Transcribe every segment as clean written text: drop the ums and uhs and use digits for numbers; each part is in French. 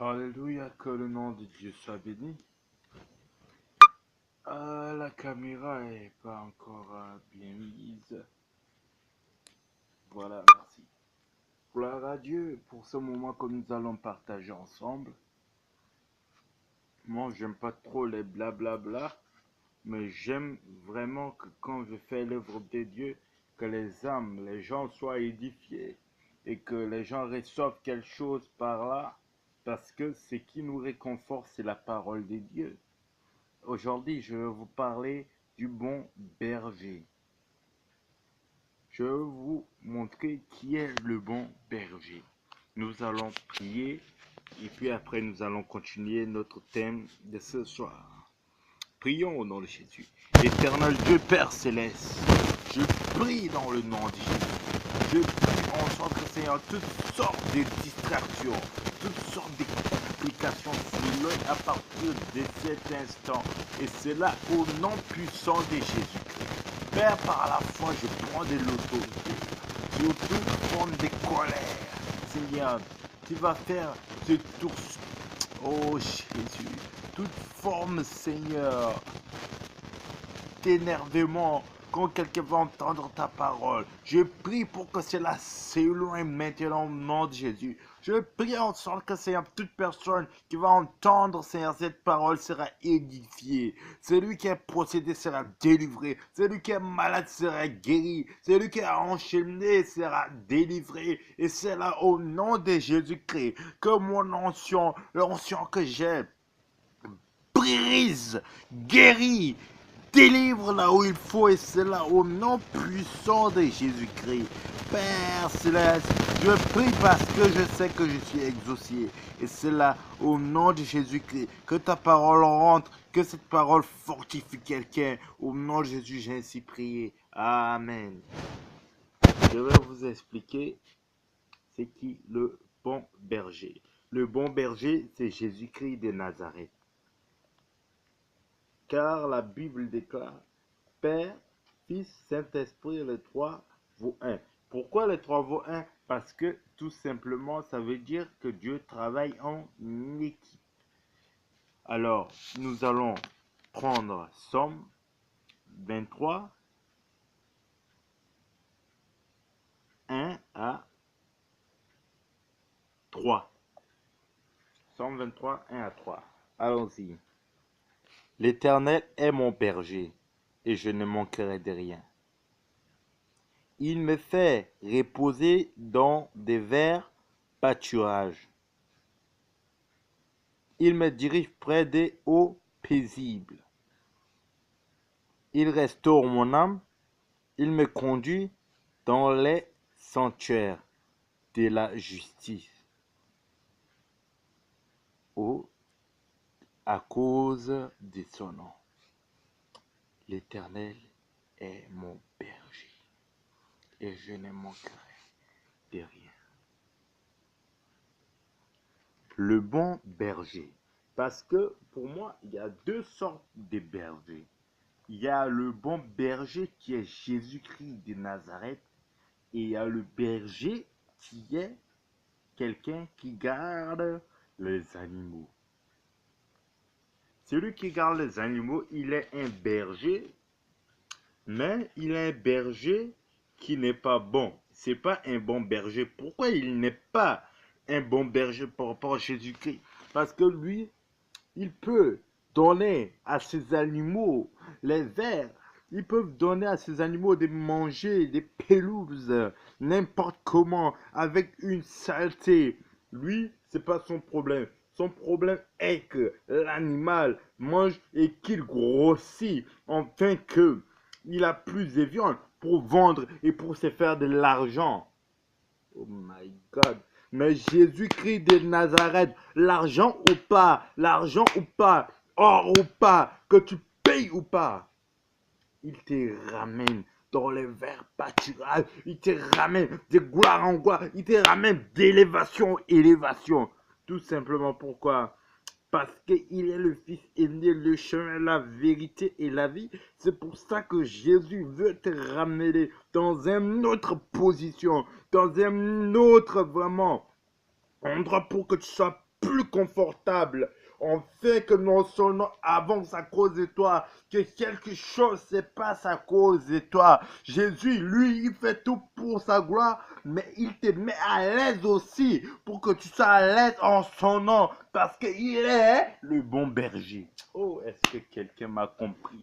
Alléluia, que le nom de Dieu soit béni. La caméra est pas encore bien mise. Voilà, merci. Gloire à Dieu pour ce moment que nous allons partager ensemble. Moi, j'aime pas trop les blablabla, mais j'aime vraiment que quand je fais l'œuvre de Dieu, que les âmes, les gens soient édifiés et que les gens reçoivent quelque chose par là, parce que ce qui nous réconforte, c'est la parole de Dieu. Aujourd'hui, je vais vous parler du bon berger. Je vais vous montrer qui est le bon berger. Nous allons prier et puis après nous allons continuer notre thème de ce soir. Prions au nom de Jésus. Éternel Dieu Père Céleste, je prie dans le nom de Jésus. Je prie en sorte que Seigneur, toutes sortes de distractions, toutes sortes de complications s'éloignent à partir de cet instant. Et cela au nom puissant de Jésus-Christ. Père, par la foi, je prends de l'autorité sur toute forme de colère. Seigneur, tu vas faire ce tour. Oh Jésus, toute forme, Seigneur, d'énervement quand quelqu'un va entendre ta parole. Je prie pour que cela s'éloigne maintenant au nom de Jésus. Je prie en sorte que Seigneur, toute personne qui va entendre Seigneur cette parole sera édifiée. Celui qui est possédé sera délivré. Celui qui est malade sera guéri. Celui qui est enchaîné sera délivré. Et c'est là au nom de Jésus-Christ que mon onction, l'onction que j'ai, brise, guérit, délivre là où il faut, et c'est là au nom puissant de Jésus-Christ. Père Céleste, je prie parce que je sais que je suis exaucé. Et c'est là au nom de Jésus-Christ que ta parole rentre, que cette parole fortifie quelqu'un. Au nom de Jésus, j'ai ainsi prié. Amen. Je vais vous expliquer c'est qui le bon berger. Le bon berger, c'est Jésus-Christ de Nazareth. Car la Bible déclare Père, Fils, Saint-Esprit, les trois vaut un. Pourquoi les trois vaut un? Parce que tout simplement, ça veut dire que Dieu travaille en équipe. Alors, nous allons prendre Somme 23, 1 à 3. Somme 23, 1 à 3. Allons-y. L'Éternel est mon berger, et je ne manquerai de rien. Il me fait reposer dans des verts pâturages. Il me dirige près des eaux paisibles. Il restaure mon âme. Il me conduit dans les sanctuaires de la justice. À cause de son nom. L'Éternel est mon berger et je ne manquerai de rien. Le bon berger. Parce que pour moi, il y a deux sortes de bergers. Il y a le bon berger qui est Jésus-Christ de Nazareth. Et il y a le berger qui est quelqu'un qui garde les animaux. Celui qui garde les animaux, il est un berger, mais il est un berger qui n'est pas bon. C'est pas un bon berger. Pourquoi il n'est pas un bon berger par rapport à Jésus-Christ? Parce que lui, il peut donner à ses animaux les vers. Ils peuvent donner à ces animaux de manger des pelouses, n'importe comment, avec une saleté. Lui, c'est pas son problème. Son problème est que l'animal mange et qu'il grossit, afin que il a plus de viande pour vendre et pour se faire de l'argent. Oh my God. Mais Jésus-Christ de Nazareth, l'argent ou pas, or ou pas, que tu payes ou pas, il te ramène dans les verts pâturages, il te ramène de gloire en gloire, il te ramène d'élévation en élévation. Tout simplement pourquoi? Parce qu'il est le Fils, il est le chemin, la vérité et la vie. C'est pour ça que Jésus veut te ramener dans une autre position, dans un autre vraiment endroit pour que tu sois plus confortable. On fait que non seulement avance à cause de toi, que quelque chose se passe à cause de toi. Jésus, lui, il fait tout pour sa gloire, mais il te met à l'aise aussi pour que tu sois à l'aise en son nom, parce qu'il est le bon berger. Oh, est-ce que quelqu'un m'a compris?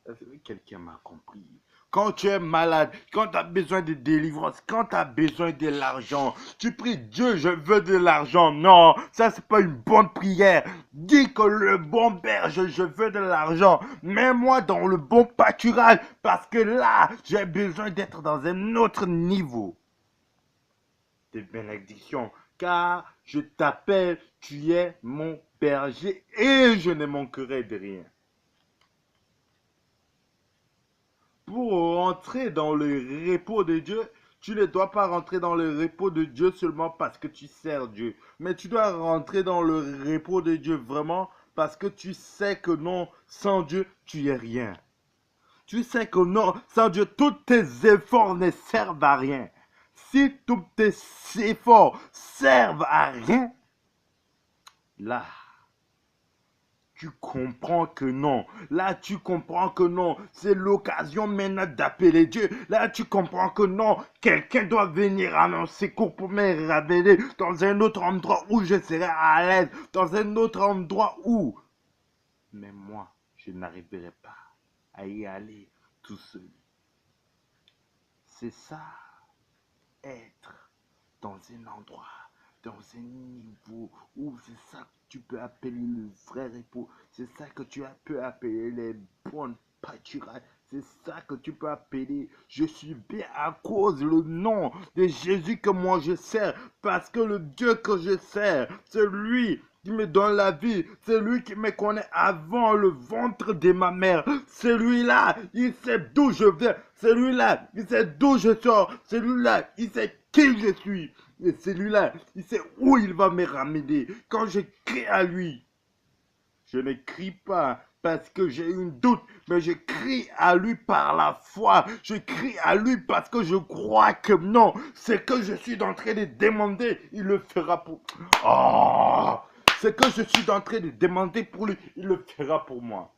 Est-ce que quelqu'un m'a compris? Quand tu es malade, quand tu as besoin de délivrance, quand tu as besoin de l'argent, tu pries Dieu, je veux de l'argent. Non, ça c'est pas une bonne prière. Dis que le bon berger, je veux de l'argent. Mets-moi dans le bon pâturage parce que là, j'ai besoin d'être dans un autre niveau de bénédiction. Car je t'appelle, tu es mon berger et je ne manquerai de rien. Pour rentrer dans le repos de Dieu, tu ne dois pas rentrer dans le repos de Dieu seulement parce que tu sers Dieu. Mais tu dois rentrer dans le repos de Dieu vraiment parce que tu sais que non, sans Dieu, tu es rien. Tu sais que non, sans Dieu, tous tes efforts ne servent à rien. Si tous tes efforts servent à rien, là, tu comprends que non. Là, tu comprends que non. C'est l'occasion maintenant d'appeler Dieu. Là, tu comprends que non. Quelqu'un doit venir à mon secours pour me ramener dans un autre endroit où je serai à l'aise. Dans un autre endroit où. Mais moi, je n'arriverai pas à y aller tout seul. C'est ça, être dans un endroit, dans un niveau où c'est ça que tu peux appeler le vrai repos, c'est ça que tu peux appeler les bonnes pâturages, c'est ça que tu peux appeler je suis bien à cause le nom de Jésus que moi je sers, parce que le Dieu que je sers, c'est lui qui me donne la vie, c'est lui qui me connaît avant le ventre de ma mère. Celui-là, il sait d'où je viens. Celui-là, il sait d'où je sors. Celui-là, il sait qui je suis. Et celui-là, il sait où il va me ramener. Quand je crie à lui, je ne crie pas parce que j'ai un doute, mais je crie à lui par la foi. Je crie à lui parce que je crois que non, ce que je suis en train de demander, il le fera pour... Oh! Ce que je suis en train de demander pour lui, il le fera pour moi.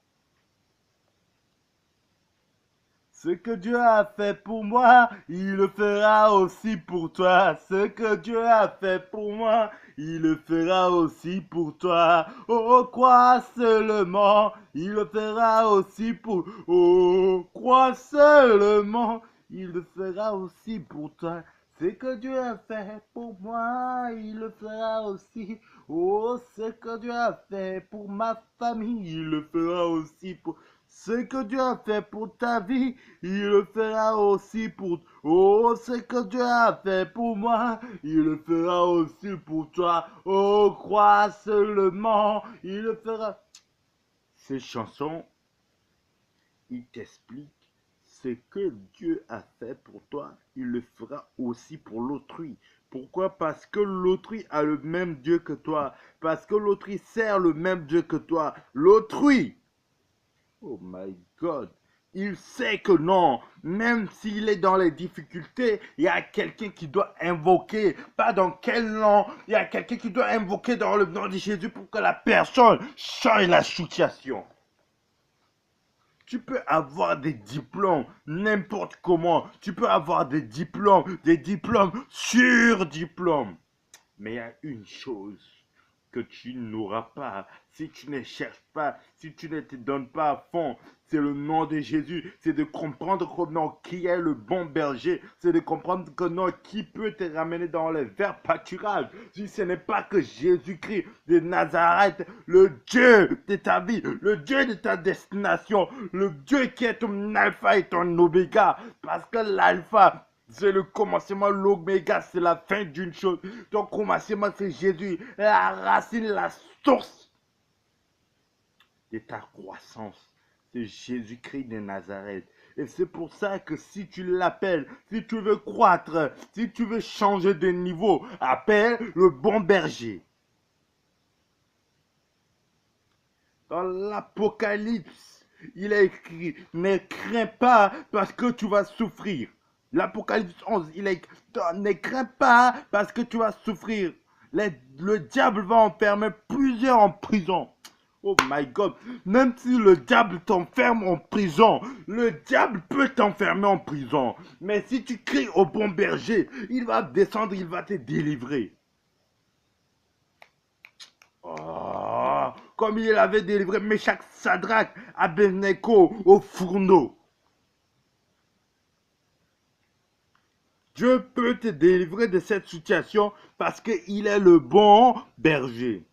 Ce que Dieu a fait pour moi, il le fera aussi pour toi. Ce que Dieu a fait pour moi, il le fera aussi pour toi. Oh, crois seulement, il le fera aussi pour... Oh, crois seulement, il le fera aussi pour toi. Ce que Dieu a fait pour moi, il le fera aussi. Oh, ce que Dieu a fait pour ma famille, il le fera aussi pour... Ce que Dieu a fait pour ta vie, il le fera aussi pour... Oh, ce que Dieu a fait pour moi, il le fera aussi pour toi. Oh, crois seulement, il le fera. Ces chansons, il t'explique ce que Dieu a fait pour toi, il le fera aussi pour l'autrui. Pourquoi? Parce que l'autrui a le même Dieu que toi. Parce que l'autrui sert le même Dieu que toi. L'autrui, oh my God, il sait que non, même s'il est dans les difficultés, il y a quelqu'un qui doit invoquer, pas dans quel nom, il y a quelqu'un qui doit invoquer dans le nom de Jésus pour que la personne change la situation. Tu peux avoir des diplômes n'importe comment. Tu peux avoir des diplômes sur diplômes. Mais il y a une chose que tu n'auras pas si tu ne cherches pas, si tu ne te donnes pas à fond. C'est le nom de Jésus. C'est de comprendre que non, qui est le bon berger. C'est de comprendre que non, qui peut te ramener dans les verts pâturages. Si ce n'est pas que Jésus-Christ de Nazareth, le Dieu de ta vie, le Dieu de ta destination, le Dieu qui est ton alpha et ton oméga. Parce que l'alpha, c'est le commencement, l'oméga, c'est la fin d'une chose. Ton commencement, c'est Jésus, la racine, la source de ta croissance. C'est Jésus-Christ de Nazareth. Et c'est pour ça que si tu l'appelles, si tu veux croître, si tu veux changer de niveau, appelle le bon berger. Dans l'Apocalypse, il est écrit, ne crains pas parce que tu vas souffrir. L'Apocalypse 11, il est écrit, ne crains pas parce que tu vas souffrir. Le diable va enfermer plusieurs en prison. Oh my God, même si le diable t'enferme en prison, le diable peut t'enfermer en prison. Mais si tu cries au bon berger, il va descendre, il va te délivrer. Oh, comme il avait délivré Meshach, Shadrach, Abednego au fourneau. Dieu peut te délivrer de cette situation parce qu'il est le bon berger.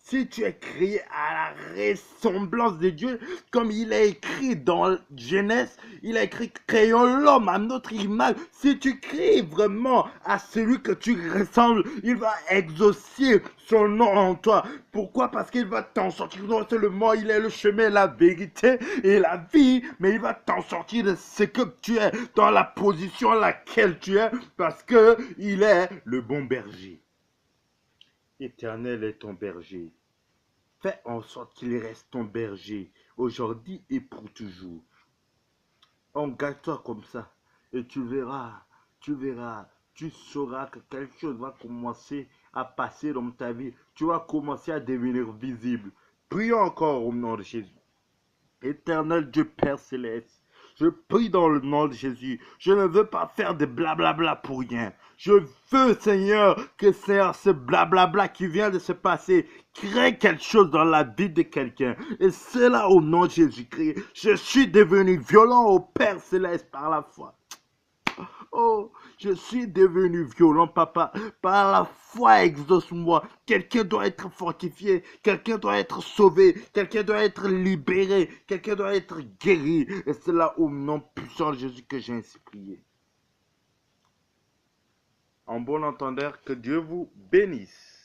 Si tu es créé à la ressemblance de Dieu, comme il est écrit dans Genèse, il a écrit créons l'homme à notre image. Si tu crées vraiment à celui que tu ressembles, il va exaucer son nom en toi. Pourquoi? Parce qu'il va t'en sortir. Non seulement il est le chemin, la vérité et la vie, mais il va t'en sortir de ce que tu es, dans la position à laquelle tu es, parce que il est le bon berger. Éternel est ton berger. Fais en sorte qu'il reste ton berger, aujourd'hui et pour toujours. Engage-toi comme ça, et tu sauras que quelque chose va commencer à passer dans ta vie. Tu vas commencer à devenir visible. Prions encore au nom de Jésus. Éternel Dieu Père Céleste, je prie dans le nom de Jésus. Je ne veux pas faire de blablabla pour rien. Je veux, Seigneur, que Seigneur, ce blablabla qui vient de se passer crée quelque chose dans la vie de quelqu'un. Et cela au nom de Jésus-Christ. Je suis devenu violent au Père Céleste par la foi. Oh, je suis devenu violent, papa. Par la foi, exauce-moi. Quelqu'un doit être fortifié. Quelqu'un doit être sauvé. Quelqu'un doit être libéré. Quelqu'un doit être guéri. Et c'est là au nom puissant de Jésus que j'ai ainsi prié. En bon entendeur, que Dieu vous bénisse.